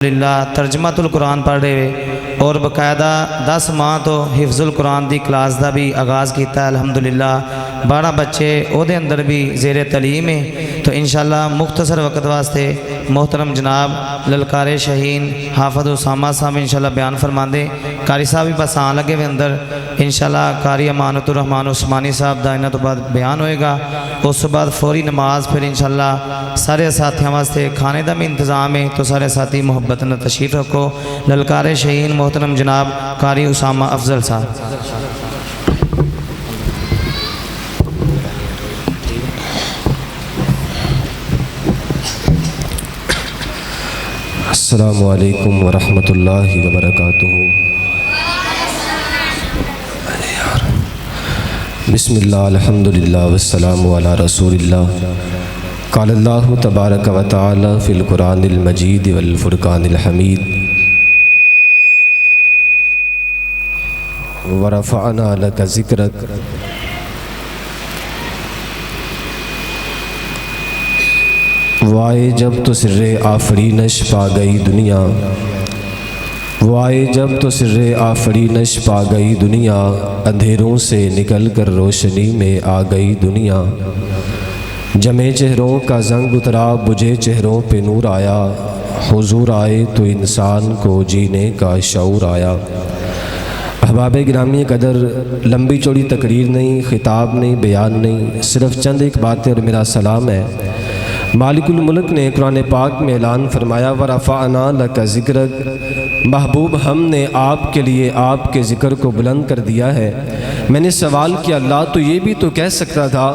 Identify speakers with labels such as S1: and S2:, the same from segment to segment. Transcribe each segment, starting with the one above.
S1: अल्हम्दुलिल्लाह तर्जमातुल कुरान पढ़ रहे और बकायदा 10 माह तो हिफ्जुल कुरान की क्लास का भी आगाज़ किया। अल्हम्दुलिल्लाह 12 बच्चे ਉਹਦੇ अंदर भी ज़ेर तलीम है। तो इंशाअल्लाह मुख्तसर वक़्त वास्ते मोहतरम जनाब ललकारे शहीन हाफिज़ उसामा साहब इंशाअल्लाह बयान फरमाते। कारी साहब भी बस आन लगे वे अंदर। इंशाअल्लाह कारी अमानतुर रहमान उस्मानी साहब का इन्हों तो बाद बयान होएगा। उस बाद फौरी नमाज फिर इंशाअल्लाह सारे साथियों वास्ते खाने का भी इंतज़ाम है। तो सारे साथी मुहब्बत न तशरीफ़ रखो। ललकारे शहीन मोहतरम जनाब कारी उसामा अफजल साहब।
S2: अस्सलामु अलैकुम वरहमतुल्लाहि वबरकातुहू। बिस्मिल्लाह अल्हम्दुलिल्लाह वस्सलामु अला रसूलिल्लाह। क़ालल्लाहु तबारक व तआला फ़िल क़ुरानिल मजीद वल फ़ुरक़ानिल हमीद व रफ़अना लका ज़िक्रक। वाए जब तो सिर्रे आफरीनश पा गई दुनिया, वाए जब तो सिर्रे आफरीनश पा गई दुनिया, अंधेरों से निकल कर रोशनी में आ गई दुनिया। जमे चेहरों का जंग उतरा, बुझे चेहरों पे नूर आया, हुजूर आए तो इंसान को जीने का शऊर आया। अहबाब गिरामी कदर, लंबी चौड़ी तकरीर नहीं, खिताब नहीं, बयान नहीं, सिर्फ चंद एक बातें और मेरा सलाम है। मालिकुल मुल्क ने कुरान पाक में ऐलान फरमाया व रफ़अना लका ज़िक्रक। महबूब हमने आपके लिए आपके ज़िक्र को बुलंद कर दिया है। मैंने सवाल किया अल्लाह तो ये भी तो कह सकता था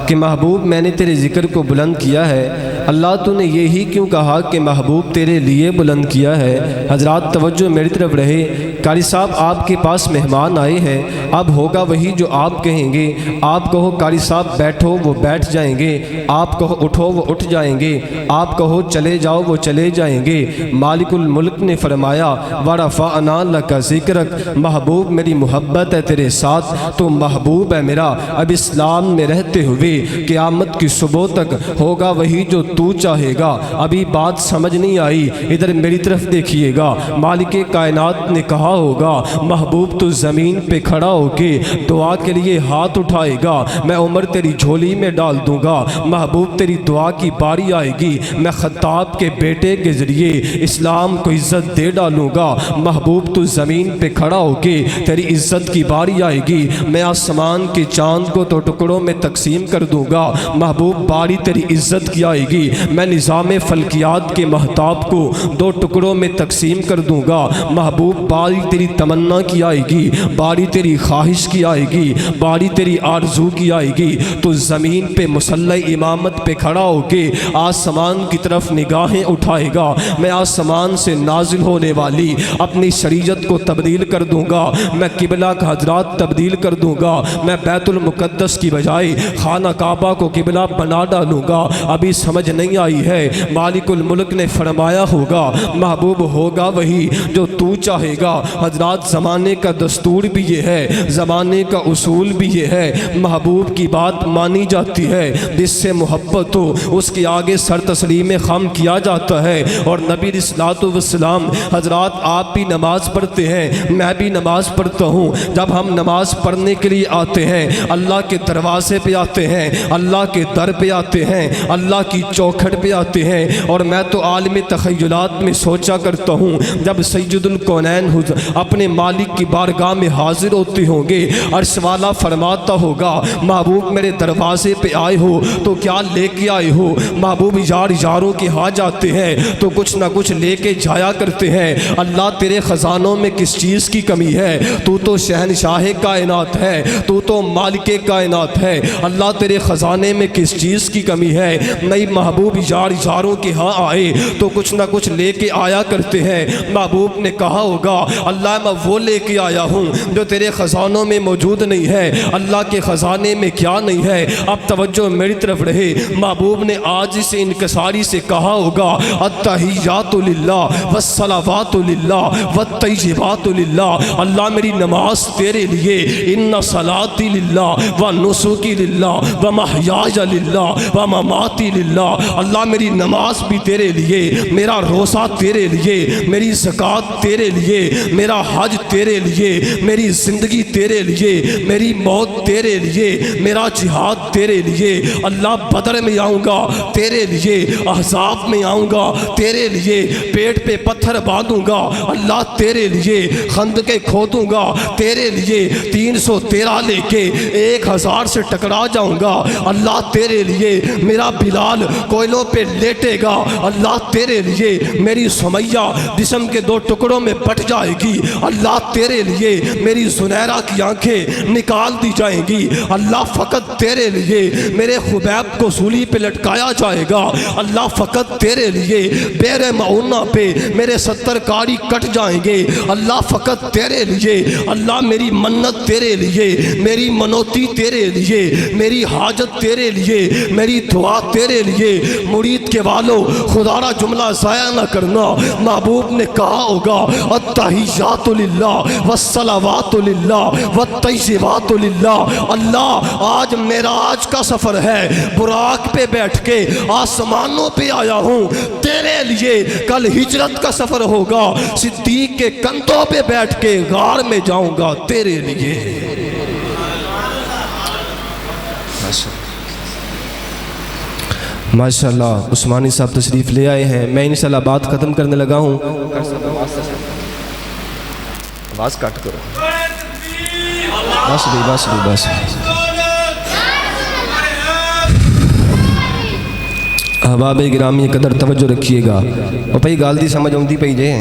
S2: कि महबूब मैंने तेरे ज़िक्र को बुलंद किया है, अल्लाह तूने ये ही क्यों कहा कि महबूब तेरे लिए बुलंद किया है। हजरात तवज्जो मेरी तरफ रहे। कारी साहब आपके पास मेहमान आए हैं, अब होगा वही जो आप कहेंगे। आप कहो कारी साहब बैठो वो बैठ जाएंगे, आप कहो उठो वो उठ जाएंगे, आप कहो चले जाओ वो चले जाएंगे। मालिकुल मुल्क ने फरमाया व रफ़अना लका ज़िक्रक। महबूब मेरी मोहब्बत है तेरे साथ, तो महबूब है मेरा। अब इस्लाम में रहते हुए क़यामत की सुबह तक होगा वही जो तू चाहेगा। अभी बात समझ नहीं आई, इधर मेरी तरफ देखिएगा। मालिके कायनात ने कहा होगा महबूब तू ज़मीन पे खड़ा होके दुआ के लिए हाथ उठाएगा, मैं उम्र तेरी झोली में डाल दूंगा। महबूब तेरी दुआ की बारी आएगी, मैं खत्ताब के बेटे के ज़रिए इस्लाम को इज़्ज़त दे डालूँगा। महबूब तू ज़मीन पे खड़ा होके तेरी इज़्ज़त की बारी आएगी, मैं आसमान के चाँद को तो टुकड़ों में तकसीम कर दूँगा। महबूब बारी तेरी इज़्ज़त की आएगी, मैं निज़ाम फ़ल्कियात के महताब को 2 टुकड़ों में तकसीम कर दूँगा। महबूब बारी तेरी तमन्ना की आएगी, बारी तेरी ख्वाहिश की आएगी, बारी तेरी आरज़ू की आएगी। तो ज़मीन पे मुसल्लह इमामत पे खड़ा होके आसमान की तरफ निगाहें उठाएगा, मैं आसमान से नाजिल होने वाली अपनी शरीयत को तब्दील कर दूँगा, मैं किबला का हजरात तब्दील कर दूँगा, मैं बैतुल मुक़द्दस की बजाय खाना काबा को किबला बना डालूँगा। अभी समझ नहीं आई है। मालिकुल मुल्क ने फरमाया होगा महबूब होगा वही जो तू चाहेगा। हजरात ज़माने का दस्तूर भी ये है, ज़माने का उसूल भी ये है, महबूब की बात मानी जाती है। जिससे मोहब्बत हो उसके आगे सर तस्लीम खम किया जाता है। और नबी रिसलातु वस्सलाम हजरात आप भी नमाज़ पढ़ते हैं, मैं भी नमाज़ पढ़ता हूँ। जब हम नमाज़ पढ़ने के लिए आते हैं, अल्लाह के दरवाजे पे आते हैं, अल्लाह के दर पे आते हैं, अल्लाह की चौखट पे आते हैं। और मैं तो आलिम तख़य्युलात में सोचा करता हूँ जब सैयदुल कौनैन अपने मालिक की बारगाह में हाजिर होते होंगे, अर्श वाला फरमाता होगा महबूब मेरे दरवाजे पे आए हो तो क्या लेके आए हो। महबूब यारों के यहाँ जाते हैं तो कुछ ना कुछ लेके जाया करते हैं। अल्लाह तेरे ख़जानों में किस चीज़ की कमी है, तू तो शहनशाह कायनात है, तू तो मालिक कायनात है। अल्लाह तेरे ख़जाने में किस चीज़ की कमी है। नई महबूब यारों के यहाँ आए तो कुछ ना कुछ लेके आया करते हैं। महबूब ने कहा होगा अल्लाह मैं वो लेके आया हूँ जो तेरे ख़जानों में मौजूद नहीं है। अल्लाह के ख़जाने में क्या नहीं है। अब तवज्जो मेरी तरफ रहे। महबूब ने आज से इनकसारी से कहा होगा अत्तहियातु लिल्लाह वस्सलावातु लिल्लाह वत्तय्यिबातु लिल्लाह। अल्लाह मेरी नमाज तेरे लिए, इन्ना सलाती लिल्लाह व नुसुकी लिल्लाह व महयाया लिल्लाह व ममाती लिल्लाह। अल्लाह मेरी नमाज भी तेरे लिए, मेरा रोज़ा तेरे लिए, मेरी ज़कात तेरे लिए, मेरा हज तेरे लिए, मेरी ज़िंदगी तेरे लिए, मेरी मौत तेरे लिए, मेरा जिहाद तेरे लिए। अल्लाह बदर में आऊँगा तेरे लिए, अहज़ाब में आऊँगा तेरे लिए, पेट पे पत्थर बांधूंगा अल्लाह तेरे लिए, खंदके खोदूंगा तेरे लिए, 313 लेके 1000 से टकरा जाऊंगा अल्लाह तेरे लिए। मेरा बिलाल कोयलों पे लेटेगा अल्लाह तेरे लिए, मेरी सुमैया जिस्म के 2 टुकड़ों में बट जाएगी अल्लाह तेरे लिए, मेरी सुनहरा की आंखें निकाल दी जाएंगी अल्लाह फ़कत तेरे लिए, मेरे खुबैब को सूली पे लटकाया जाएगा अल्लाह फ़कत तेरे लिए, बेरे मऊना पे मेरे 70 कारी कट जाएंगे अल्लाह फ़कत तेरे लिए। अल्लाह मेरी मन्नत तेरे लिए, मेरी मनोती तेरे लिए, मेरी हाजत तेरे लिए, मेरी दुआ तेरे लिए। मुरीद के वालों खुदारा जुमला ज़ाया न करना, महबूब ने कहा होगा अत्तहिय्यातु लिल्लाह वस्सलावातु लिल्लाह वत्तय्यिबातु लिल्लाह। अल्लाह आज मेराज का सफ़र है, बुराक पे बैठ के आसमानों पे आया हूँ तेरे लिए, कल हिजरत का सफ़र होगा, सिद्दीक के कंधों पे बैठ के गार में जाऊंगा तेरे लिए। माशाअल्लाह उस्मानी साहब तशरीफ़ ले आए हैं। मैं इंशाअल्लाह बात ख़त्म करने लगा हूँ। आवाज़ कट करो, बस। अहबाब गिरामी कदर तवज्जो रखिएगा और भाई गाल दी समझ आती पई जे।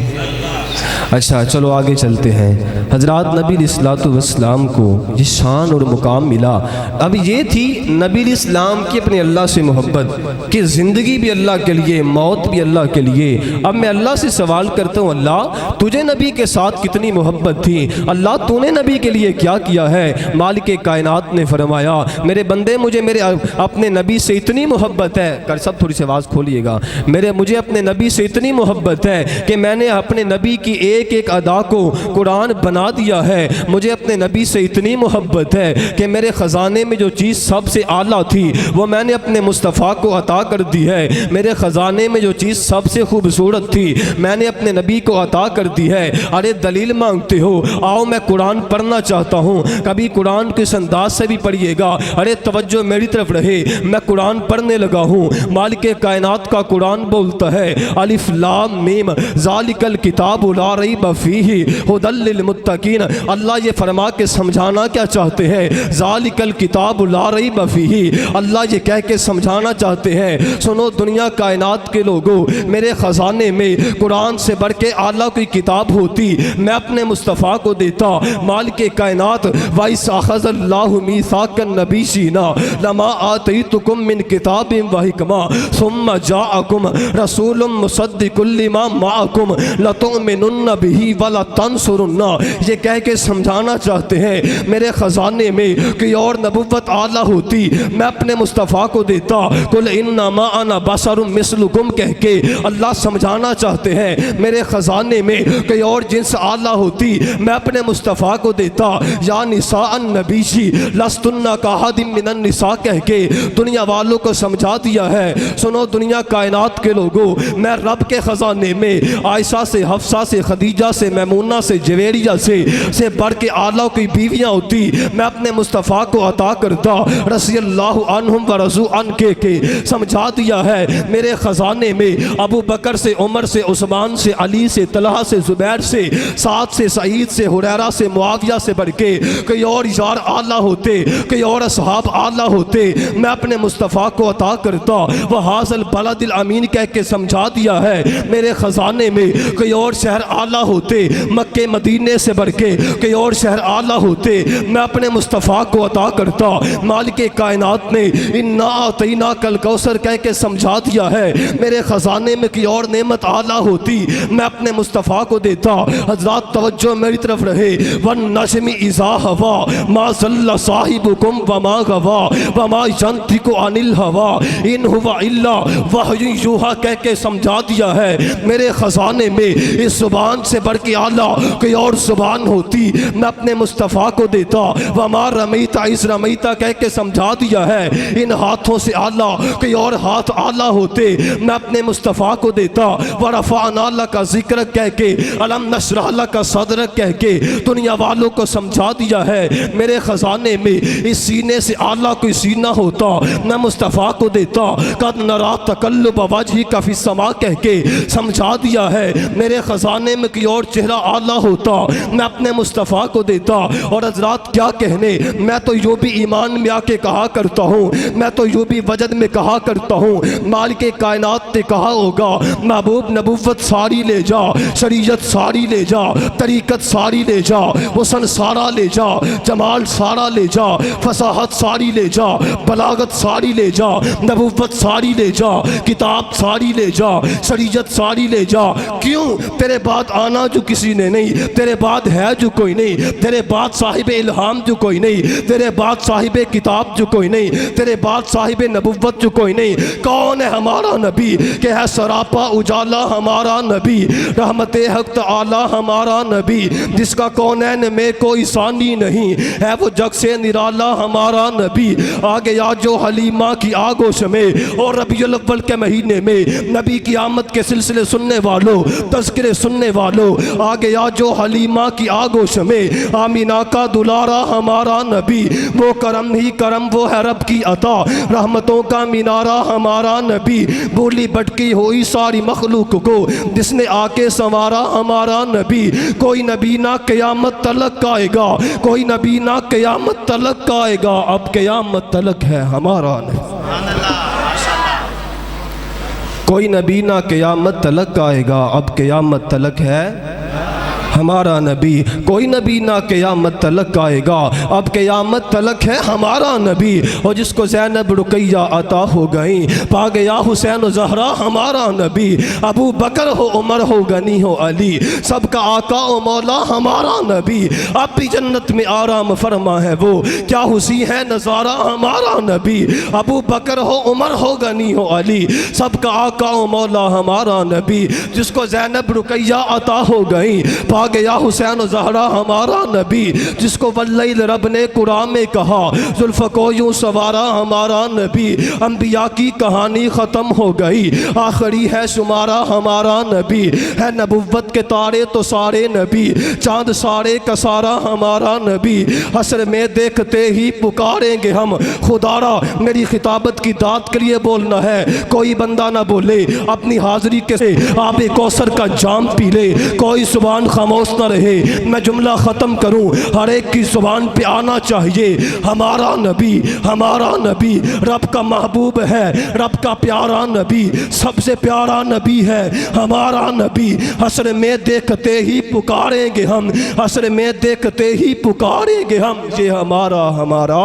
S2: अच्छा चलो आगे चलते हैं। हज़रात नबी अलैहिस्सलातु वस्सलाम को ये शान और मुकाम मिला। अब ये थी नबी अलैहिस्सलाम की अपने अल्लाह से मोहब्बत कि ज़िंदगी भी अल्लाह के लिए, मौत भी अल्लाह के लिए। अब मैं अल्लाह से सवाल करता हूँ, अल्लाह तुझे नबी के साथ कितनी मोहब्बत थी, अल्लाह तूने नबी के लिए क्या किया है। मालिक कायनात ने फरमाया मेरे बंदे मुझे मेरे अपने नबी से इतनी मोहब्बत है, कर सब थोड़ी सी आवाज़ खोलिएगा, मुझे अपने नबी से इतनी मोहब्बत है कि मैंने अपने नबी की एक एक अदा को कुरान बना दिया है। मुझे अपने नबी से इतनी मोहब्बत है कि मेरे ख़जाने में जो चीज़ सबसे आला थी वो मैंने अपने मुस्तफ़ा को अता कर दी है। मेरे ख़जाने में जो चीज़ सबसे खूबसूरत थी मैंने अपने नबी को अता कर दी है। अरे दलील मांगते हो, आओ मैं कुरान पढ़ना चाहता हूँ, कभी कुरान किस अंदाज से भी पढ़िएगा। अरे तवज्जो मेरी तरफ रहे, मैं कुरान पढ़ने लगा हूँ। मालिक कायनात का कुरान बोलता है अलिफ लाम मीम ज़ालिकल किताबु ला रैब फीही हुदल लिल मुत्तकीन। अल्लाह ये फरमा के समझाना क्या चाहते हैं, ज़ालिकल किताबु ला रैब फीही। अल्लाह ये कह के समझाना चाहते हैं, सुनो दुनिया कायनात के लोगों, मेरे ख़जाने में कुरान से बढ़ के आला कोई किताब होती मैं अपने मुस्तफ़ा को देता। मालिक कायनात वइज़अख़ज़ल्लाहु मीसाक़न नबिय्यीना लमा आतैतुकुम मिन किताबिन व हिकमा सुम्मा जाअकुम रसूलुम मुसद्दिक़ुल लिमा माअकुम लतुमिनुन्न बिही वला तंसुरुन्ना। ये कह के समझाना चाहते हैं मेरे ख़जाने में कोई और नबुव्वत आला होती मैं अपने मुस्तफ़ा को देता। कुल इन्नमा अना बशरुम मिस्लुकुम कह के अल्लाह समझाना चाहते हैं मेरे ख़जाने में कोई और जिन्स आला होती मैं अपने मुस्तफ़ा को देता। या निसाअन नबीशी लस्तुन्ना काहदिम मिनन निसा कह के दुनिया वालों को समझा दिया है। सुनो दुनिया कायनात के लोगों, मैं रब के ख़जाने में आयशा से, हफ्सा से, खदीजा से, मैमूना से, जवेरिया से बढ़ के आला की बीवियाँ होती मैं अपने मुस्तफ़ा को अता करता। रज़ियल्लाहु अन्हुम व रज़ू अन के समझा दिया है मेरे ख़जाने में अबू बकर से, उमर से, उस्मान से, अली से, तलहा से, ज़ुबैर से, साद से, सईद से, हुरैरा से, मुआविया से बढ़ के कोई और यार आला होते, कोई और असहाब आला होते मैं अपने मुस्तफ़ा को अता करता। वह हाज़ल बलदिल अमीन कह के समझा दिया है मेरे ख़जाने में कोई और शहर आला होते, मक्के मदीने से बढ़ के कोई और शहर आला होते मैं अपने मुस्तफ़ा को अता करता। मालिक कायनात ने इन्ना आतैना कल कौसर कह के समझा दिया है मेरे ख़जाने में कोई और नेमत आला होती मैं अपने मुस्तफ़ा को देता। हज़रात तवज्जो मेरी तरफ रहे, वन नजमी इज़ा हवा मा ज़ल्ला साहिबुकुम व मा गवा व मा यंतिकु अनिल हवा इन हुवा इल्ला वहयु यूहा कह के समझा दिया है मेरे ख़जाने में इस ज़ुबान
S3: से बढ़ के आला कोई और ज़ुबान होती मैं अपने मुस्तफ़ा को देता। वमा रमीता इस रमीता कह के समझा दिया है। इन हाथों से आला कोई और हाथ आला होते मैं अपने मुस्तफ़ा को देता। वरफ़अना लका ज़िक्र कह के अलम नशरह लका सदर कह के दुनिया वालों को समझा दिया है। मेरे ख़जाने में इस सीने से आला कोई सीना होता मैं मुस्तफ़ा को देता। कद नरा तकल्लुब वजहिका फ़िस समा कह के समझा दिया है। मेरे ख़जाने में कोई और चेहरा आला होता मैं अपने मुस्तफ़ा को देता। और हज़रात क्या कहने, मैं तो यूँ भी ईमान में आके कहा करता हूँ, मैं तो यूँ भी वजन में कहा करता हूँ, मालिक कायनात ने कहा होगा महबूब नबुव्वत सारी ले जा, शरीयत सारी ले जा, तरीक़त सारी ले जा, हुस्न सारा ले जा, जमाल सारा ले जा, फसाहत सारी ले जा, बलागत सारी ले जा, नबुव्वत सारी ले जा, किताब सारी ले जा, शरीयत सारी ले जा। क्यों? तेरे बाद आना जो किसी ने नहीं, तेरे बाद है जो कोई नहीं, तेरे बाद साहिब इल्हाम जो कोई नहीं, तेरे बाद साहिब किताब जो कोई नहीं, तेरे बाद साहिब नबुव्वत जो कोई नहीं। कौन है हमारा नबी कि है सरापा उजाला हमारा नबी, रहमत हक आला हमारा नबी, जिसका कौनैन में कोई सानी नहीं है, वो जग से निराला हमारा नबी। आगे या जो हलीमा की आगोश में और रबीउल अव्वल के महीने में नबी की आमद के सिलसिले सुनने वालों, तज़किरे सुनने वालों, आगे या जो हलीमा की आगोश में आमीना का दुलारा हमारा नबी, वो करम ही करम वो है रब की अता, रहमतों का मीनारा हमारा नबी। बोली भटकी हुई सारी मखलूक को जिसने आके संवारा हमारा नबी। कोई नबी ना क़यामत तलक आएगा, कोई नबी ना क़यामत तलक आएगा, अब क़यामत तलक है हमारा नबी। कोई नबी ना क़यामत तलक आएगा, अब क़यामत तलक है हमारा नबी। कोई नबी ना क़यामत तलक आएगा, अब क़यामत तलक है हमारा नबी। और जिसको ज़ैनब रुकैया अता हो गई, पा गया हुसैन ज़हरा हमारा नबी। अबू बकर हो, उमर हो, गनी हो, अली, सबका आका ओ मौला हमारा नबी। अब भी जन्नत में आराम फरमा है वो, क्या हुसी है नज़ारा हमारा नबी। अबू बकर हो, उमर हो, गनी हो, अली, सबका आका ओ मौला हमारा नबी। जिसको ज़ैनब रुकैया अता हो गई, पा गया हुसैन ज़हरा हमारा नबी। जिसको वल्लैल रब ने कुरान में कहा, जुल्फ़ को यूँ सवारा हमारा नबी। अंबिया की कहानी ख़त्म हो गई, आखिरी है शुमारा हमारा नबी। है नबुव्वत के तारे तो सारे नबी, चाँद सारे का सारा हमारा नबी। हश्र में देखते ही पुकारेंगे हम, खुदारा मेरी खिताबत की दात के लिए बोलना है। कोई बंदा ना बोले अपनी हाज़िरी के से आबे कौसर का जाम पी ले, कोई ज़ुबान खामोश न रहे, मैं जुमला ख़त्म करूं, हर एक की ज़ुबान पे आना चाहिए हमारा नबी। हमारा नबी रब का महबूब है, रब का प्यारा नबी, सबसे प्यारा नबी है हमारा नबी। हश्र में देखते ही पुकारेंगे हम, हश्र में देखते ही पुकारेंगे हम, ये हमारा हमारा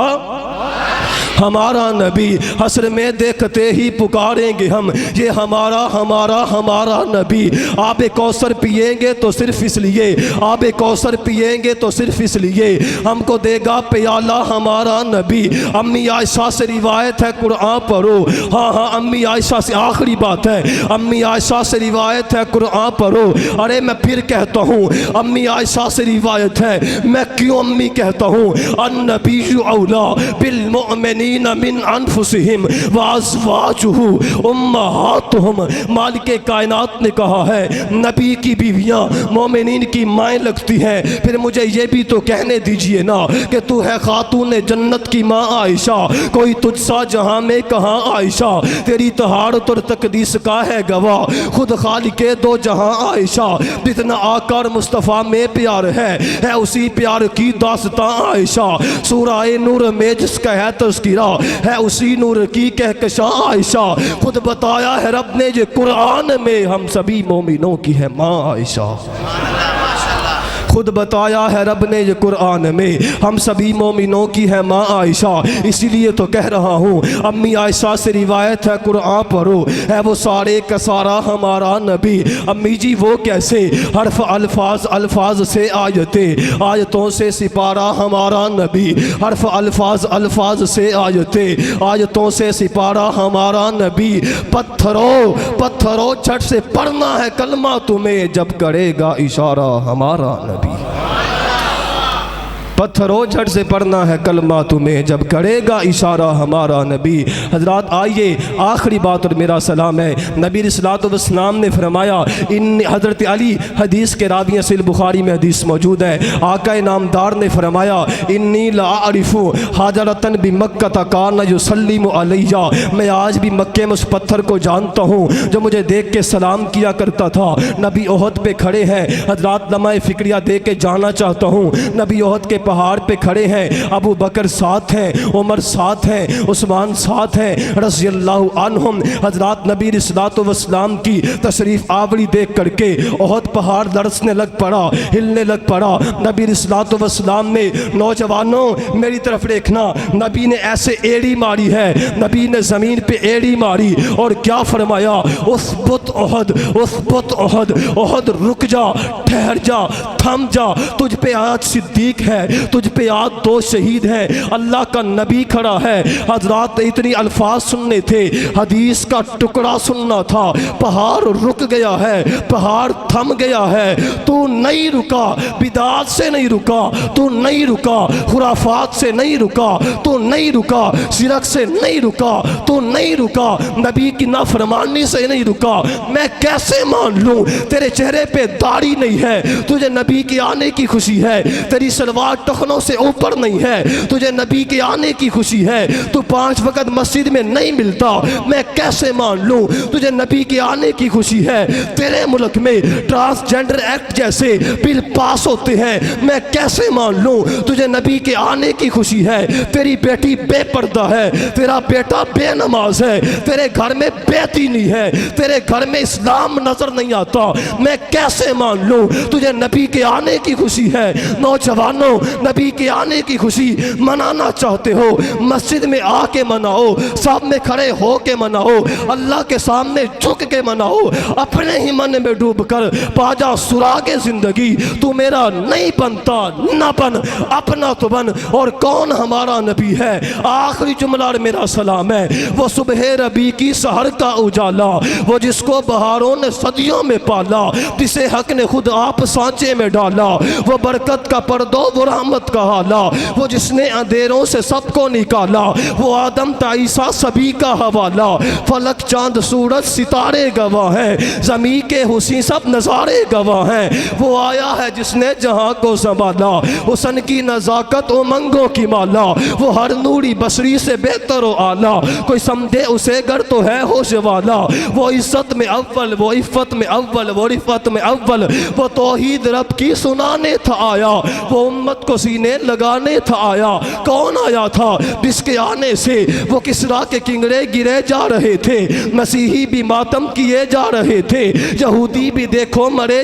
S3: हमारा नबी। हश्र में देखते ही पुकारेंगे हम, ये हमारा हमारा हमारा नबी। आबे कौसर पिएंगे तो सिर्फ इसलिए, आबे कौसर पिएंगे तो सिर्फ इसलिए, हमको देगा प्याला हमारा नबी। अम्मी आयशा से रिवायत है, कुरान पढ़ो। हाँ हाँ, अम्मी आयशा से आखिरी बात है, अम्मी आयशा से रिवायत है, कुरान पढ़ो। अरे मैं फिर कहता हूँ, अम्मी आयशा से रिवायत है, मैं क्यों अम्मी कहता हूँ। अन्नबी औला बिल मोमिनीन मिन अनफुसिहिम व अज़वाजुहु उम्महातुहुम। मालिक कायनात ने कहा है, नबी की बीवियाँ मोमिनीन की माएँ लगती हैं। फिर मुझे ये भी तो कहने दीजिए ना कि तू है खातून जन्नत की माँ आयशा, कोई तुझसा जहाँ में कहाँ आयशा, तेरी तहारत और तकदीस का है गवाह खुद खालिके दो जहाँ आयशा। जितना आकर मुस्तफ़ा में प्यार है उसी प्यार की दास्तां आयशा। सूरा नूर में जिसका है तज़किरा है उसी नूर की कहकशा आयशा। खुद बताया है रब ने जे कुरान में, हम सभी मोमिनों की है माँ आयशा। खुद बताया है रब ने ये कुरान में, हम सभी मोमिनों की है माँ आयशा, इसीलिए तो कह रहा हूँ अम्मी आयशा से रिवायत है कुरान पढ़ो, है वो सारे का सारा हमारा नबी। अम्मी जी वो कैसे? हर्फ अल्फाज अल्फाज से आयतें, आयतों से सिपारा हमारा नबी। हर्फ अल्फाज अल्फाज से आयतें, आयतों से सिपारा हमारा नबी। पत्थरों पत्थरों झट से पढ़ना है कलमा तुम्हें, जब करेगा इशारा हमारा नबी। पत्थरों झट से पढ़ना है कलमा तुम्हें, जब करेगा इशारा हमारा नबी। हजरात आइए, आखिरी बात और मेरा सलाम है। नबी अलैहिस्सलातु वस्सलाम ने फरमाया, इन हज़रत अली हदीस के रावी सहीह बुखारी में हदीस मौजूद है, आका नामदार ने फरमाया, इन्नी ला अरिफु हाजरतन बि मक्का कान युसल्लिमु अलैया, मैं आज भी मक्के में उस पत्थर को जानता हूँ जो मुझे देख के सलाम किया करता था। नबी ओहद पे खड़े हैं, हजरात लम्हा फिक्रिया दे के जाना चाहता हूँ। नबी ओहद के पहाड़ पे खड़े हैं, अबू बकर साथ हैं, उमर साथ हैं, उस्मान साथ हैं रज़ियल्लाहु अन्हुम। हजरात नबी अलैहिस्सलातु वस्सलाम की तशरीफ़ आवरी देख करके ओहद पहाड़ लरसने लग पड़ा, हिलने लग पड़ा। नबी अलैहिस्सलातु वस्सलाम ने, नौजवानों मेरी तरफ देखना, नबी ने ऐसे एड़ी मारी है, नबी ने ज़मीन पे एड़ी मारी और क्या फरमाया, उसबुत ओहद, उसबुत ओहद, ओहद रुक जा, ठहर जा, थम जा, तुझ पे आज सिद्दीक है, तुझ पे आज दो शहीद हैं, अल्लाह का नबी खड़ा है। हजरात इतनी अल्फाज सुनने थे, हदीस का टुकड़ा सुनना था। पहाड़ रुक गया है, पहाड़ थम गया है। तू नहीं रुका, बिदात से नहीं रुका, तू नहीं रुका, खुराफात से नहीं रुका, तू नहीं रुका, शिरक से नहीं रुका, तू नहीं रुका, नबी की नाफरमानी से नहीं रुका। मैं कैसे मान लूं तेरे चेहरे पे दाढ़ी नहीं है, तुझे नबी के आने की खुशी है, तेरी सलवार टखनों से ऊपर नहीं है, तुझे नबी के आने की खुशी है, तू 5 वक्त मस्जिद में नहीं मिलता, मैं कैसे मान लूं तुझे नबी के आने की खुशी है। तेरे मुल्क में ट्रांसजेंडर एक्ट जैसे बिल पास होते हैं, मैं कैसे मान लूं तुझे नबी के आने की खुशी है। तेरी बेटी बेपर्दा है, तेरा बेटा बेनमाज है, तेरे घर में बेदीनी है, तेरे घर में इस्लाम नजर नहीं आता, मैं कैसे मान लूं तुझे नबी के आने की खुशी है। नौजवानों, नबी के आने की खुशी मनाना चाहते हो, मस्जिद में आके मनाओ, सब में खड़े हो के मनाओ, अल्लाह के सामने झुक के मनाओ, अपने ही मन में डूब कर पाजा सुरागे जिंदगी। तू मेरा नहीं बनता ना बन, अपना तो बन। और कौन हमारा नबी है? आखिरी जुमला और मेरा सलाम है, वो सुबह रबी की सहर का उजाला, वो जिसको बहारों ने सदियों में पाला, जिसे हक ने खुद आप सांचे में डाला, वो बरकत का पर्दो, वो रहमत का हाला, वो जिसने अंधेरों से सबको निकाला, वो आदम ताईसा सभी का हवाला। फलक चांद सूरज सितारे गवाह हैं, ज़मी के हुस्न सब नज़ारे गवाह हैं। वो आया है जिसने जहां को संभाला, हुस्न की नज़ाकत उमंगों की माला, वो हर नूरी बसरी से बेहतर व आला, कोई समझे उसे गर तो है होश वाला। वो इज्जत में अव्वल, वो इफ़्फ़त में अव्वल, वो रिफ़त में अव्वल, वो तौहीद रब की सुनाने था आया, वो उम्मत को सीने लगाने था आया। कौन आया था जिसके आने से वो किसरा के किंगरे गिरे जा रहे थे, मसीही भी मातम किए जा रहे थे, यहूदी भी देखो मरे